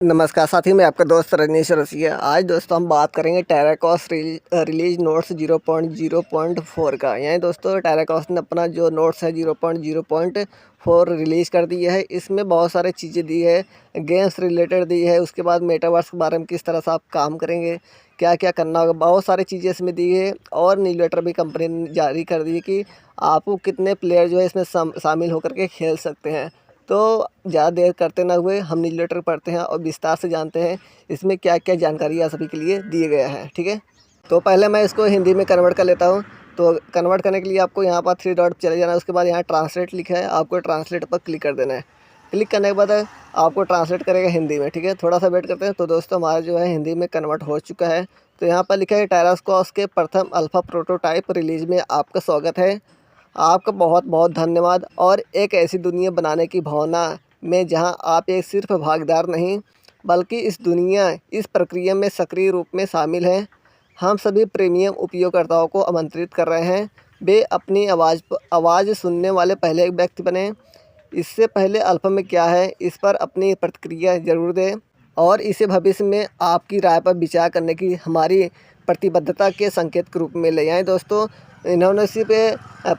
नमस्कार साथी, मैं आपका दोस्त रजनीश रसिया। आज दोस्तों हम बात करेंगे टेराकॉस रिलीज नोट्स 0.0.4 का। यानी दोस्तों टेराकॉस ने अपना जो नोट्स है 0.0.4 रिलीज़ कर दिया है। इसमें बहुत सारी चीज़ें दी है, गेम्स रिलेटेड दी है, उसके बाद मेटावर्स के बारे में किस तरह से आप काम करेंगे, क्या क्या करना होगा, बहुत सारी चीज़ें इसमें दी है। और न्यूज़लेटर भी कंपनी ने जारी कर दी है कि आपको कितने प्लेयर जो है इसमें शामिल होकर के खेल सकते हैं। तो ज़्यादा देर करते ना हुए हम न्यूज़लेटर पढ़ते हैं और विस्तार से जानते हैं इसमें क्या क्या जानकारी आप सभी के लिए दिए गया है। ठीक है, तो पहले मैं इसको हिंदी में कन्वर्ट कर लेता हूँ। तो कन्वर्ट करने के लिए आपको यहाँ पर 3 डॉट चले जाना है। उसके बाद यहाँ ट्रांसलेट लिखा है, आपको ट्रांसलेट पर क्लिक कर देना है। क्लिक करने के बाद आपको ट्रांसलेट करेगा हिंदी में। ठीक है, थोड़ा सा वेट करते हैं। तो दोस्तों हमारा जो है हिंदी में कन्वर्ट हो चुका है। तो यहाँ पर लिखा है टेराकॉस के प्रथम अल्फ़ा प्रोटोटाइप रिलीज़ में आपका स्वागत है। आपका बहुत बहुत धन्यवाद। और एक ऐसी दुनिया बनाने की भावना में जहां आप एक सिर्फ भागीदार नहीं बल्कि इस प्रक्रिया में सक्रिय रूप में शामिल हैं। हम सभी प्रीमियम उपयोगकर्ताओं को आमंत्रित कर रहे हैं वे अपनी आवाज़ सुनने वाले पहले व्यक्ति बने। इससे पहले अल्फ़ा में क्या है इस पर अपनी प्रतिक्रिया ज़रूर दें और इसे भविष्य में आपकी राय पर विचार करने की हमारी प्रतिबद्धता के संकेत के रूप में ले आएँ। दोस्तों इन्होंने सिर्फ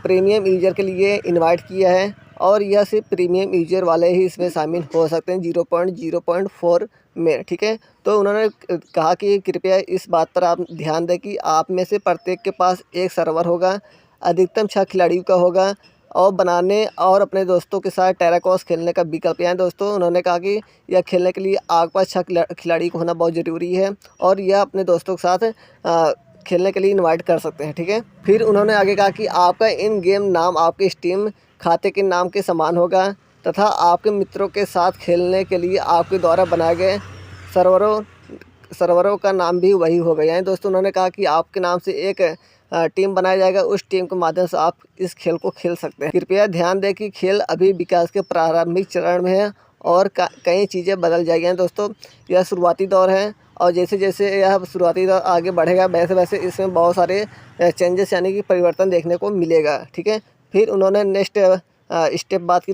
प्रीमियम यूज़र के लिए इनवाइट किया है और यह सिर्फ प्रीमियम यूज़र वाले ही इसमें शामिल हो सकते हैं 0.0.4 में। ठीक है, तो उन्होंने कहा कि कृपया इस बात पर आप ध्यान दें कि आप में से प्रत्येक के पास एक सर्वर होगा, अधिकतम 6 खिलाड़ियों का होगा और बनाने और अपने दोस्तों के साथ टेराकॉस खेलने का विकल्प है। दोस्तों उन्होंने कहा कि यह खेलने के लिए आपके पास 6 खिलाड़ी को होना बहुत ज़रूरी है और यह अपने दोस्तों के साथ खेलने के लिए इनवाइट कर सकते हैं। ठीक है, फिर उन्होंने आगे कहा कि आपका इन गेम नाम आपके स्टीम खाते के नाम के समान होगा तथा आपके मित्रों के साथ खेलने के लिए आपके द्वारा बनाए गए सर्वरों का नाम भी वही होगा। यानी दोस्तों उन्होंने कहा कि आपके नाम से एक टीम बनाया जाएगा, उस टीम के माध्यम से आप इस खेल को खेल सकते हैं। कृपया ध्यान दें कि खेल अभी विकास के प्रारंभिक चरण में है और कई चीज़ें बदल जाएगी। दोस्तों यह शुरुआती दौर है और जैसे जैसे यह शुरुआती दौर आगे बढ़ेगा वैसे वैसे इसमें बहुत सारे चेंजेस यानी कि परिवर्तन देखने को मिलेगा। ठीक है, फिर उन्होंने नेक्स्ट स्टेप बात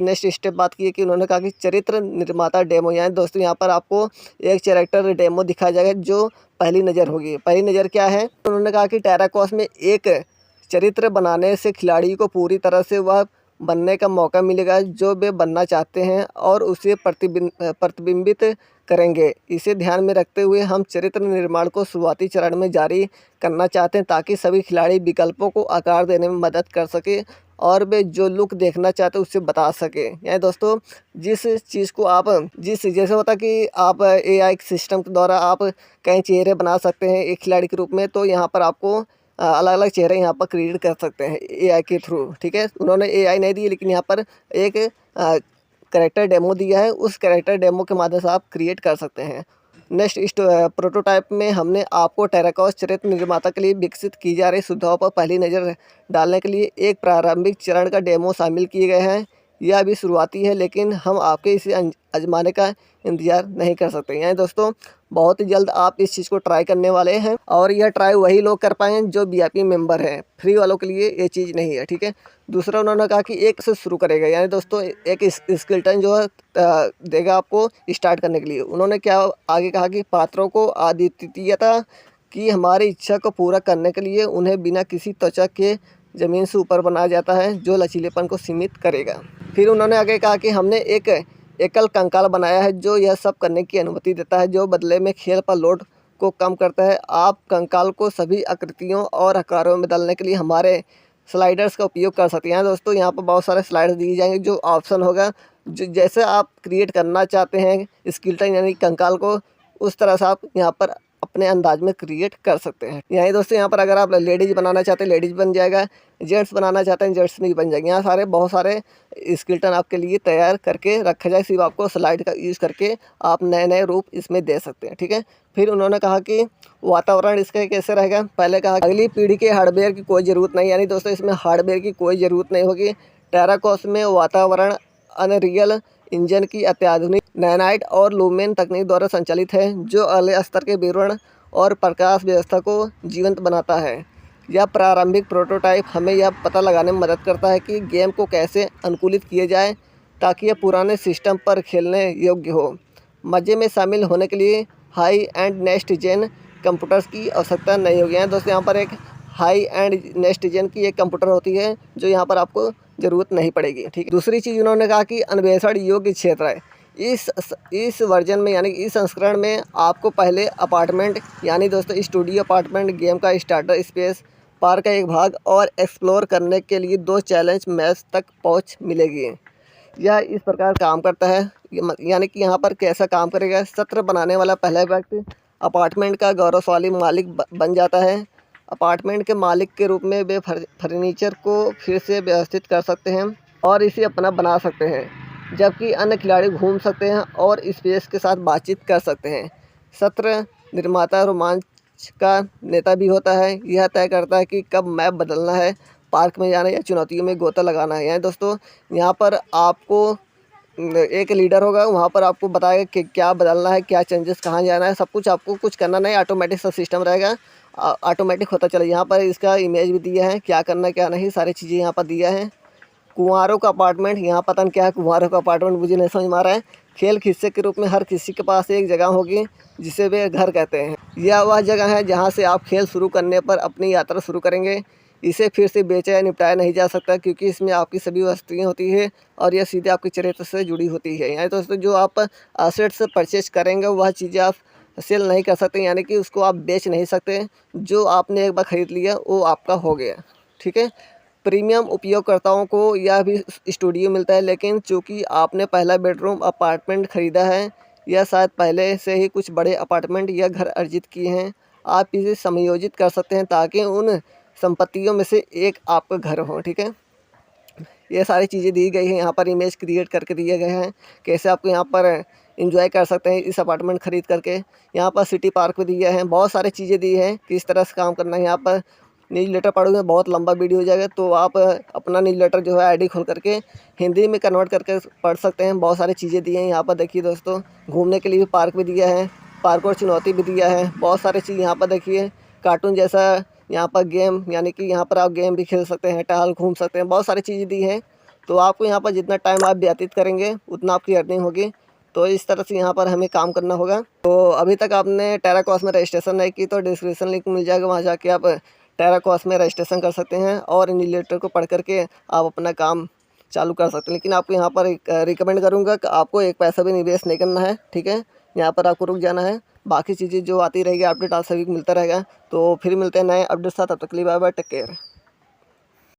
की है कि उन्होंने कहा कि चरित्र निर्माता डेमो। यानी दोस्तों यहाँ पर आपको एक कैरेक्टर डेमो दिखाया जाएगा जो पहली नज़र होगी। पहली नज़र क्या है, उन्होंने कहा कि टेराकॉस में एक चरित्र बनाने से खिलाड़ी को पूरी तरह से वह बनने का मौका मिलेगा जो वे बनना चाहते हैं और उसे प्रतिबिंबित करेंगे। इसे ध्यान में रखते हुए हम चरित्र निर्माण को शुरुआती चरण में जारी करना चाहते हैं ताकि सभी खिलाड़ी विकल्पों को आकार देने में मदद कर सके और वे जो लुक देखना चाहते हैं उससे बता सके। यानी दोस्तों जिस चीज़ को आप जैसे होता कि आप एआई सिस्टम के द्वारा आप कई चेहरे बना सकते हैं एक खिलाड़ी के रूप में, तो यहाँ पर आपको अलग अलग चेहरे यहाँ पर क्रिएट कर सकते हैं एआई के थ्रू। ठीक है, उन्होंने एआई नहीं दी लेकिन यहाँ पर एक कैरेक्टर डेमो दिया है, उस कैरेक्टर डेमो के माध्यम से आप क्रिएट कर सकते हैं। नेक्स्ट इस प्रोटोटाइप में हमने आपको टेराकॉस चरित्र निर्माता के लिए विकसित की जा रही सुविधाओं पर पहली नज़र डालने के लिए एक प्रारंभिक चरण का डेमो शामिल किए गए हैं। यह अभी शुरुआती है लेकिन हम आपके इसे आजमाने का इंतज़ार नहीं कर सकते। यानी दोस्तों बहुत ही जल्द आप इस चीज़ को ट्राई करने वाले हैं और यह ट्राई वही लोग कर पाएंगे जो वीआईपी मेंबर हैं, फ्री वालों के लिए ये चीज़ नहीं है। ठीक है, दूसरा उन्होंने कहा कि एक से शुरू करेगा। यानी दोस्तों एक स्किल्टन जो है देगा आपको स्टार्ट करने के लिए। उन्होंने क्या आगे कहा कि पात्रों को अद्वितीयता की हमारी इच्छा को पूरा करने के लिए उन्हें बिना किसी त्वचा के ज़मीन से ऊपर बनाया जाता है जो लचीलेपन को सीमित करेगा। फिर उन्होंने आगे कहा कि हमने एक एकल कंकाल बनाया है जो यह सब करने की अनुमति देता है, जो बदले में खेल पर लोड को कम करता है। आप कंकाल को सभी आकृतियों और आकारों में बदलने के लिए हमारे स्लाइडर्स का उपयोग कर सकते हैं। दोस्तों यहाँ पर बहुत सारे स्लाइडर्स दिए जाएंगे जो ऑप्शन होगा, जो जैसे आप क्रिएट करना चाहते हैं स्केलेटन यानी कंकाल को, उस तरह से आप यहाँ पर अपने अंदाज में क्रिएट कर सकते हैं। यहाँ दोस्तों यहाँ पर अगर आप लेडीज़ बनाना चाहते हैं लेडीज़ बन जाएगा, जेंट्स बनाना चाहते हैं जेंट्स में भी बन जाएंगे। यहाँ बहुत सारे स्केलेटन आपके लिए तैयार करके रखा जाए, सिर्फ आपको स्लाइड का यूज़ करके आप नए नए रूप इसमें दे सकते हैं। ठीक है, फिर उन्होंने कहा कि वातावरण इसका कैसे रहेगा। पहले कहा अगली पीढ़ी के हार्डवेयर की कोई ज़रूरत नहीं, यानी दोस्तों इसमें हार्डवेयर की कोई ज़रूरत नहीं होगी। टेराकॉस में वातावरण अनरियल इंजन की अत्याधुनिक नैनाइट और लूमेन तकनीक द्वारा संचालित है जो अगले स्तर के विवरण और प्रकाश व्यवस्था को जीवंत बनाता है। यह प्रारंभिक प्रोटोटाइप हमें यह पता लगाने में मदद करता है कि गेम को कैसे अनुकूलित किया जाए ताकि यह पुराने सिस्टम पर खेलने योग्य हो। मज़े में शामिल होने के लिए high end next gen computers की आवश्यकता नहीं होगी। यहाँ दोस्तों यहाँ पर एक हाई एंड नेक्स्ट जेन की एक कंप्यूटर होती है जो यहाँ पर आपको ज़रूरत नहीं पड़ेगी। ठीक है, दूसरी चीज़ उन्होंने कहा कि अन्वेषण योग्य क्षेत्र है। इस वर्जन में यानी इस संस्करण में आपको पहले अपार्टमेंट यानी दोस्तों स्टूडियो अपार्टमेंट गेम का स्टार्टर स्पेस, पार्क का एक भाग और एक्सप्लोर करने के लिए 2 चैलेंज मैच तक पहुंच मिलेगी। यह इस प्रकार काम करता है, यानी कि यहाँ पर कैसा काम करेगा। सत्र बनाने वाला पहला व्यक्ति अपार्टमेंट का गौरवशाली मालिक बन जाता है। अपार्टमेंट के मालिक के रूप में वे फर्नीचर को फिर से व्यवस्थित कर सकते हैं और इसे अपना बना सकते हैं, जबकि अन्य खिलाड़ी घूम सकते हैं और स्पेस के साथ बातचीत कर सकते हैं। सत्र निर्माता रोमांच का नेता भी होता है। यह तय करता है कि कब मैप बदलना है, पार्क में जाना या चुनौतियों में गोता लगाना है। यानी दोस्तों यहाँ पर आपको एक लीडर होगा, वहाँ पर आपको बताएगा कि क्या बदलना है, क्या चेंजेस कहाँ जाना है। सब कुछ आपको कुछ करना नहीं, ऑटोमेटिक सब सिस्टम रहेगा, ऑटोमेटिक होता चले। यहाँ पर इसका इमेज भी दिया है, क्या करना क्या नहीं, सारी चीज़ें यहाँ पर दिया है। कुंवारों का अपार्टमेंट, यहाँ पता नहीं क्या है कुंवारों का अपार्टमेंट, मुझे नहीं समझ में आ रहा है। खेल के हिस्से के रूप में हर किसी के पास एक जगह होगी जिसे वे घर कहते हैं। यह वह जगह है जहाँ से आप खेल शुरू करने पर अपनी यात्रा शुरू करेंगे। इसे फिर से बेचा या निपटाया नहीं जा सकता क्योंकि इसमें आपकी सभी वस्तुएं होती है और यह सीधे आपके चरित्र से जुड़ी होती है। यानी दोस्तों जो आप एसेट्स परचेज करेंगे वह चीज़ें आप सेल नहीं कर सकते, यानी कि उसको आप बेच नहीं सकते। जो आपने एक बार ख़रीद लिया वो आपका हो गया। ठीक है, प्रीमियम उपयोगकर्ताओं को यह भी स्टूडियो मिलता है, लेकिन चूँकि आपने पहला बेडरूम अपार्टमेंट ख़रीदा है या शायद पहले से ही कुछ बड़े अपार्टमेंट या घर अर्जित किए हैं, आप इसे समायोजित कर सकते हैं ताकि उन संपत्तियों में से एक आपका घर हो। ठीक है, ये सारी चीज़ें दी गई हैं, यहाँ पर इमेज क्रिएट करके दिए गए हैं कैसे आपको यहाँ पर एंजॉय कर सकते हैं इस अपार्टमेंट ख़रीद करके। यहाँ पर सिटी पार्क भी दिया है, बहुत सारी चीज़ें दी हैं किस तरह से काम करना है। यहाँ पर न्यूज़ लेटर पढ़ोगे बहुत लंबा वीडियो हो जाएगा, तो आप अपना न्यूज़ लेटर जो है आईडी खोल करके हिंदी में कन्वर्ट करके पढ़ सकते हैं। बहुत सारी चीज़ें दी हैं यहाँ पर। देखिए दोस्तों, घूमने के लिए भी पार्क भी दिया है, पार्क और चुनौती भी दिया है, बहुत सारी चीज़ यहाँ पर देखिए। कार्टून जैसा यहाँ पर गेम, यानी कि यहाँ पर आप गेम भी खेल सकते हैं, टहल घूम सकते हैं, बहुत सारी चीज़ें दी हैं। तो आपको यहाँ पर जितना टाइम आप व्यतीत करेंगे उतना आपकी अर्निंग होगी। तो इस तरह से यहाँ पर हमें काम करना होगा। तो अभी तक आपने टेराकॉस में रजिस्ट्रेशन नहीं की तो डिस्क्रिप्शन लिंक मिल जाएगा, वहाँ जाके आप टेराकॉस में रजिस्ट्रेशन कर सकते हैं और इन लेटर को पढ़ करके आप अपना काम चालू कर सकते हैं। लेकिन आपको यहाँ पर रिकमेंड करूँगा कि आपको एक पैसा भी निवेश नहीं करना है। ठीक है, यहाँ पर आपको रुक जाना है, बाकी चीज़ें जो आती रहेगी अपडेट आप सभी को मिलता रहेगा। तो फिर मिलते हैं नए अपडेट साथ, तब तक के लिए बाय बाय, टेक केयर।